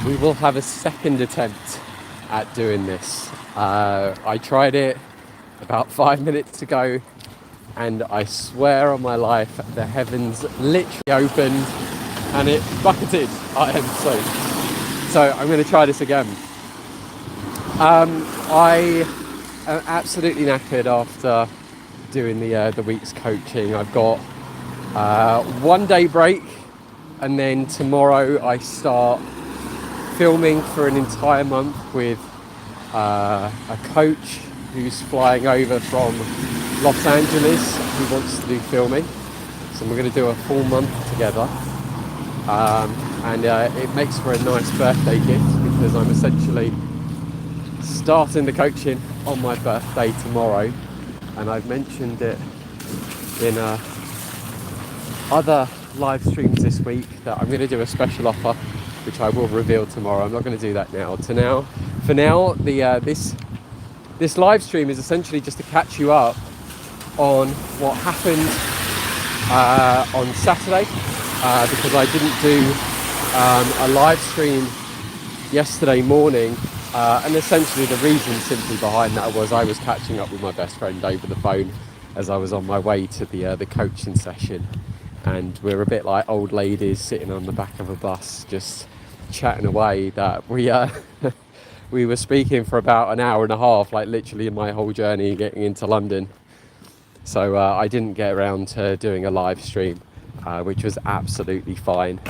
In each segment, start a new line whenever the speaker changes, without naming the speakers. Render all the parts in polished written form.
we will have a second attempt at doing this. I tried it about 5 minutes ago, and I swear on my life, the heavens literally opened and it bucketed. I am so I'm going to try this again. I am absolutely knackered after doing the week's coaching. I've got 1 day break, and then tomorrow I start filming for an entire month with a coach who's flying over from Los Angeles who wants to do filming. So we're going to do a full month together, and it makes for a nice birthday gift because I'm essentially starting the coaching on my birthday tomorrow, and I've mentioned it in other live streams this week that I'm going to do a special offer, which I will reveal tomorrow. I'm not going to do that now. For now, this live stream is essentially just to catch you up on what happened on Saturday, because I didn't do a live stream yesterday morning, and essentially the reason simply behind that was I was catching up with my best friend over the phone as I was on my way to the coaching session, and we're a bit like old ladies sitting on the back of a bus just chatting away that we were speaking for about an hour and a half, like literally in my whole journey getting into London. So I didn't get around to doing a live stream, which was absolutely fine.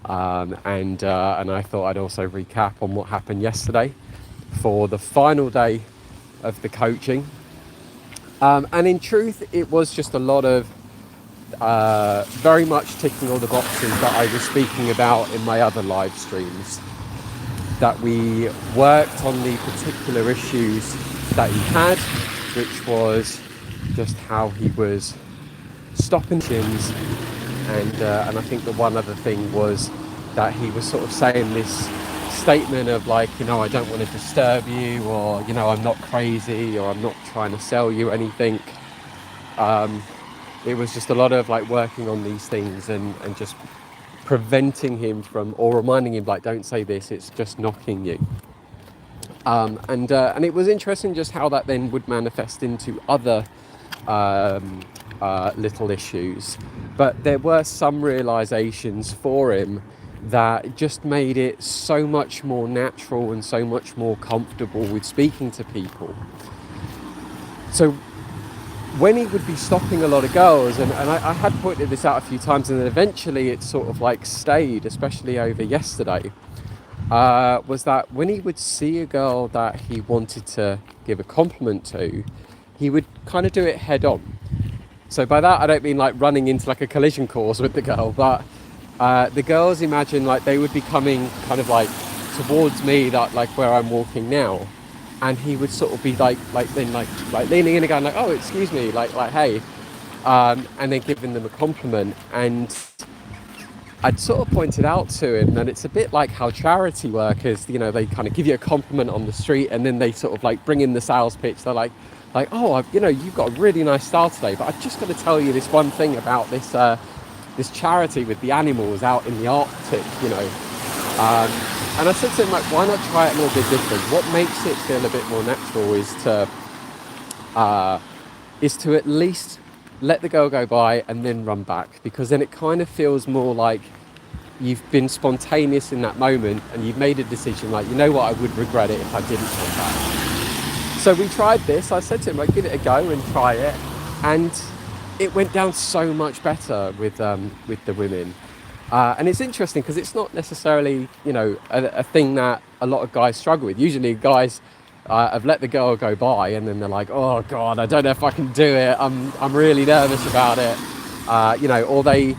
And I thought I'd also recap on what happened yesterday for the final day of the coaching. And in truth, it was just a lot of very much ticking all the boxes that I was speaking about in my other live streams. That we worked on the particular issues that he had, which was just how he was stopping chins, and I think the one other thing was that he was sort of saying this statement of like, you know, I don't want to disturb you, or, you know, I'm not crazy, or I'm not trying to sell you anything. It was just a lot of like working on these things and just preventing him from, or reminding him like, don't say this, it's just knocking you. And it was interesting just how that then would manifest into other little issues. But there were some realizations for him that just made it so much more natural and so much more comfortable with speaking to people. So when he would be stopping a lot of girls, and I had pointed this out a few times, and then eventually it sort of like stayed, especially over yesterday, was that when he would see a girl that he wanted to give a compliment to, he would kind of do it head on. So by that I don't mean like running into like a collision course with the girl, but the girls, imagine like they would be coming kind of like towards me, that like where I'm walking now, and he would sort of be like leaning in and going like, oh, excuse me, like hey, and then giving them a compliment. And I'd sort of pointed out to him that it's a bit like how charity workers, you know, they kind of give you a compliment on the street, and then they sort of like bring in the sales pitch. They're like, oh, you know, you've got a really nice style today, but I've just got to tell you this one thing about this this charity with the animals out in the Arctic, you know. And I said to him, like, why not try it a little bit different? What makes it feel a bit more natural is to at least let the girl go by and then run back, because then it kind of feels more like you've been spontaneous in that moment and you've made a decision, like, you know what, I would regret it if I didn't come back. So we tried this. I said to him, like, give it a go and try it, and it went down so much better with the women. And it's interesting because it's not necessarily, you know, a thing that a lot of guys struggle with. Usually guys have let the girl go by and then they're like, oh God, I don't know if I can do it. I'm really nervous about it. You know, or they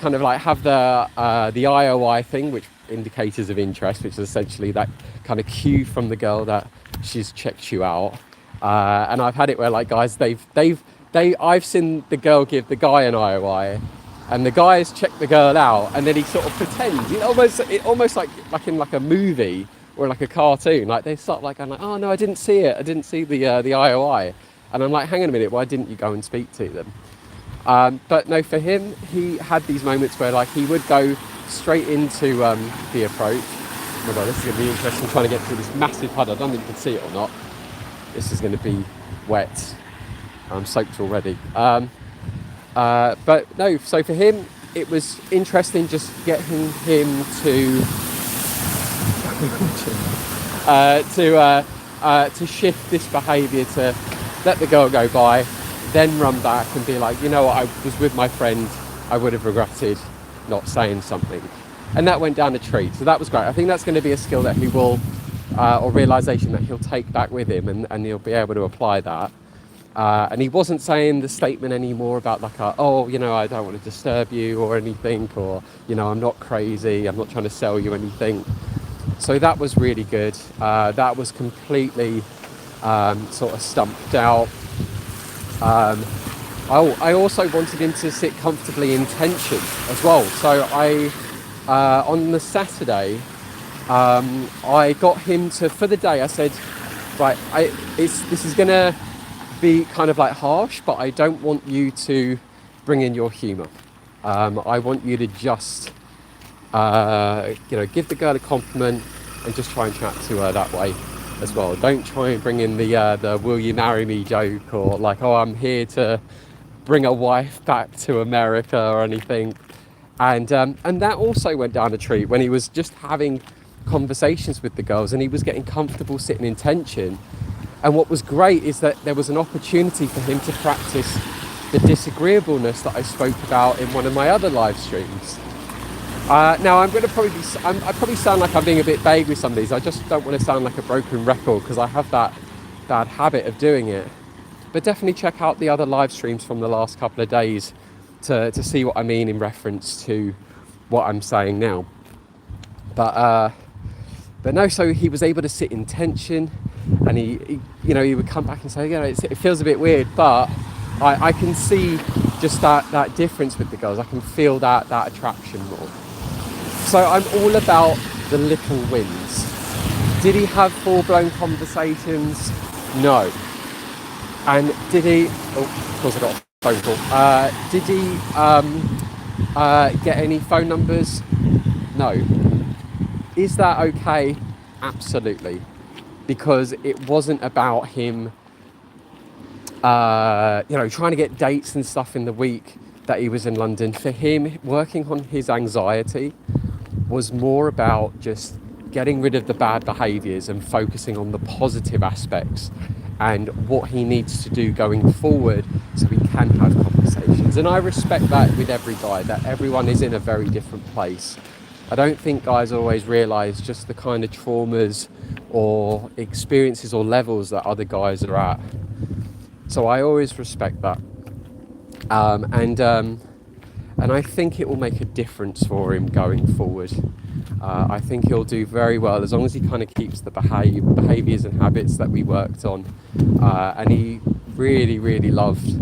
kind of like have the IOI thing, which indicators of interest, which is essentially that kind of cue from the girl that she's checked you out. And I've had it where like guys, I've seen the girl give the guy an IOI, and the guy has checked the girl out, and then he sort of pretends, almost like in like a movie or like a cartoon, like they start like going like, oh no, I didn't see it, I didn't see the IOI, and I'm like, hang on a minute, why didn't you go and speak to them? But no, for him, he had these moments where like he would go straight into the approach, Oh my God, this is going to be interesting trying to get through this massive puddle. I don't know if you can see it or not. This is going to be wet. I'm soaked already. But no, so for him, it was interesting just getting him to shift this behaviour, to let the girl go by, then run back and be like, you know what, I was with my friend, I would have regretted not saying something. And that went down a treat, so that was great. I think that's going to be a skill that he will, or realisation that he'll take back with him, and he'll be able to apply that. And he wasn't saying the statement anymore about like, oh, you know, I don't want to disturb you or anything, or, you know, I'm not crazy, I'm not trying to sell you anything. So that was really good. That was completely sort of stumped out. I also wanted him to sit comfortably in tension as well. So on the Saturday, I got him to, for the day, I said, right, this is going to be kind of like harsh, but I don't want you to bring in your humour. I want you to just, give the girl a compliment and just try and chat to her that way as well. Don't try and bring in the will you marry me joke, or like, oh, I'm here to bring a wife back to America or anything. And that also went down a treat when he was just having conversations with the girls and he was getting comfortable sitting in tension. And what was great is that there was an opportunity for him to practice the disagreeableness that I spoke about in one of my other live streams. Now I'm going to I probably sound like I'm being a bit vague with some of these. I just don't want to sound like a broken record because I have that bad habit of doing it. But definitely check out the other live streams from the last couple of days to see what I mean in reference to what I'm saying now. But no, so he was able to sit in tension, and he would come back and say, it feels a bit weird, but I can see just that difference with the girls. I can feel that attraction more. So I'm all about the little wins. Did he have full-blown conversations? No. And did he, of course I got a phone call. Did he get any phone numbers? No. Is that okay? Absolutely. Because it wasn't about him, trying to get dates and stuff in the week that he was in London. For him, working on his anxiety was more about just getting rid of the bad behaviours and focusing on the positive aspects and what he needs to do going forward so he can have conversations. And I respect that with every guy, that everyone is in a very different place. I don't think guys always realise just the kind of traumas or experiences or levels that other guys are at. So I always respect that. And I think it will make a difference for him going forward. I think he'll do very well as long as he kind of keeps the behaviours and habits that we worked on. And he really, really loved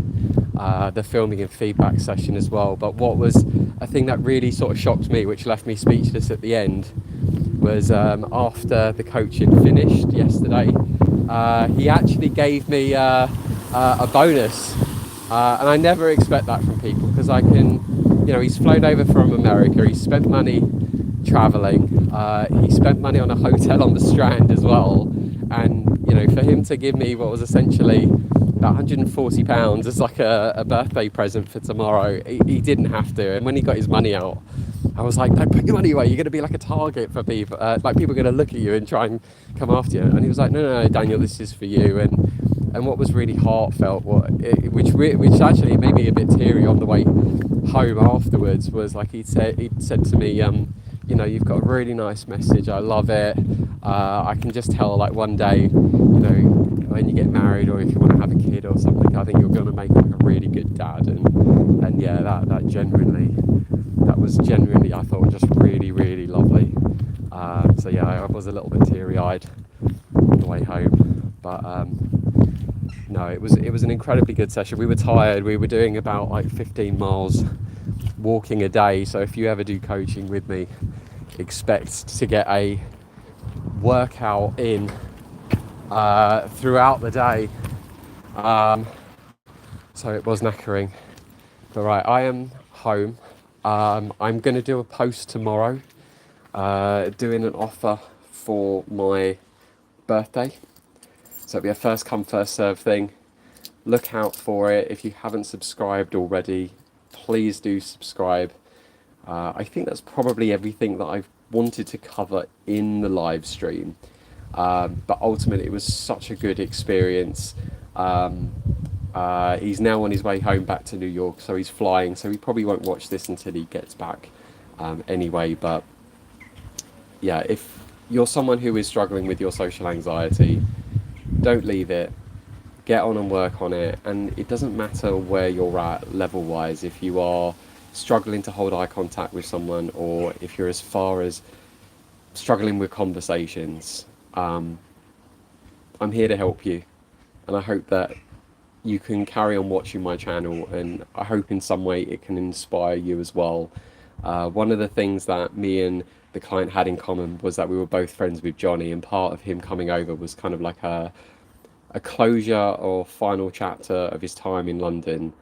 the filming and feedback session as well. But what was a thing that really sort of shocked me, which left me speechless at the end, was after the coaching finished yesterday, he actually gave me a bonus. And I never expect that from people, because I can, he's flown over from America, he's spent money travelling, he spent money on a hotel on the Strand as well, and for him to give me what was essentially about £140 as like a birthday present for tomorrow, he didn't have to. And when he got his money out, I was like, don't put your money away, you're going to be like a target for people, like people are going to look at you and try and come after you. And he was like, no, Daniel, this is for you. And what was really heartfelt, which actually made me a bit teary on the way home afterwards, was like he'd said to me, you've got a really nice message, I love it. I can just tell, like, one day, when you get married or if you want to have a kid or something, I think you're going to make like a really good dad. And yeah, that was genuinely, I thought, just really, really lovely. So yeah, I was a little bit teary-eyed on the way home, but no, it was an incredibly good session. We were tired. We were doing about like 15 miles walking a day. So if you ever do coaching with me, expect to get a workout in throughout the day. So it was knackering. But right, I am home. I'm going to do a post tomorrow doing an offer for my birthday. So it'll be a first come, first serve thing. Look out for it. If you haven't subscribed already, please do subscribe. I think that's probably everything that I've wanted to cover in the live stream. But ultimately, it was such a good experience. Um, he's now on his way home back to New York, so he's flying. So he probably won't watch this until he gets back, anyway. But yeah, if you're someone who is struggling with your social anxiety, don't leave it. Get on and work on it. And it doesn't matter where you're at level wise. If you are struggling to hold eye contact with someone, or if you're as far as struggling with conversations, I'm here to help you. And I hope that you can carry on watching my channel, and I hope in some way it can inspire you as well. One of the things that me and the client had in common was that we were both friends with Johnny, and part of him coming over was kind of like a closure or final chapter of his time in London.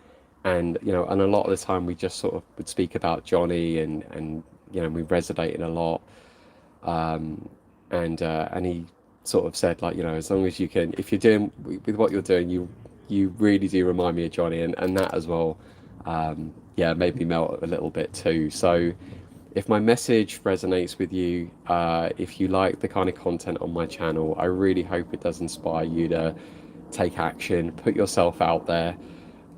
And and a lot of the time we just sort of would speak about Johnny, and we resonated a lot. And he sort of said, like, as long as you can, if you're doing with what you're doing, you really do remind me of Johnny, and that as well, yeah, made me melt a little bit too. So if my message resonates with you, if you like the kind of content on my channel, I really hope it does inspire you to take action, put yourself out there,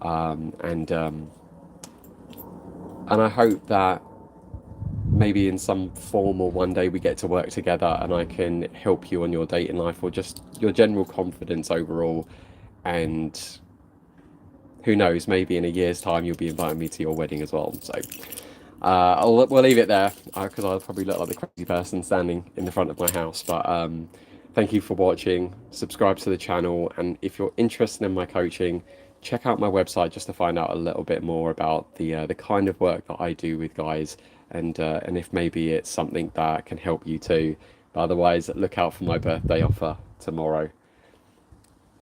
and I hope that maybe in some form or one day we get to work together and I can help you on your dating life or just your general confidence overall. And who knows, maybe in a year's time you'll be inviting me to your wedding as well. So we'll leave it there, because I'll probably look like the crazy person standing in the front of my house. But thank you for watching. Subscribe to the channel, and if you're interested in my coaching, check out my website just to find out a little bit more about the kind of work that I do with guys, and if maybe it's something that can help you too. But otherwise, look out for my birthday offer tomorrow.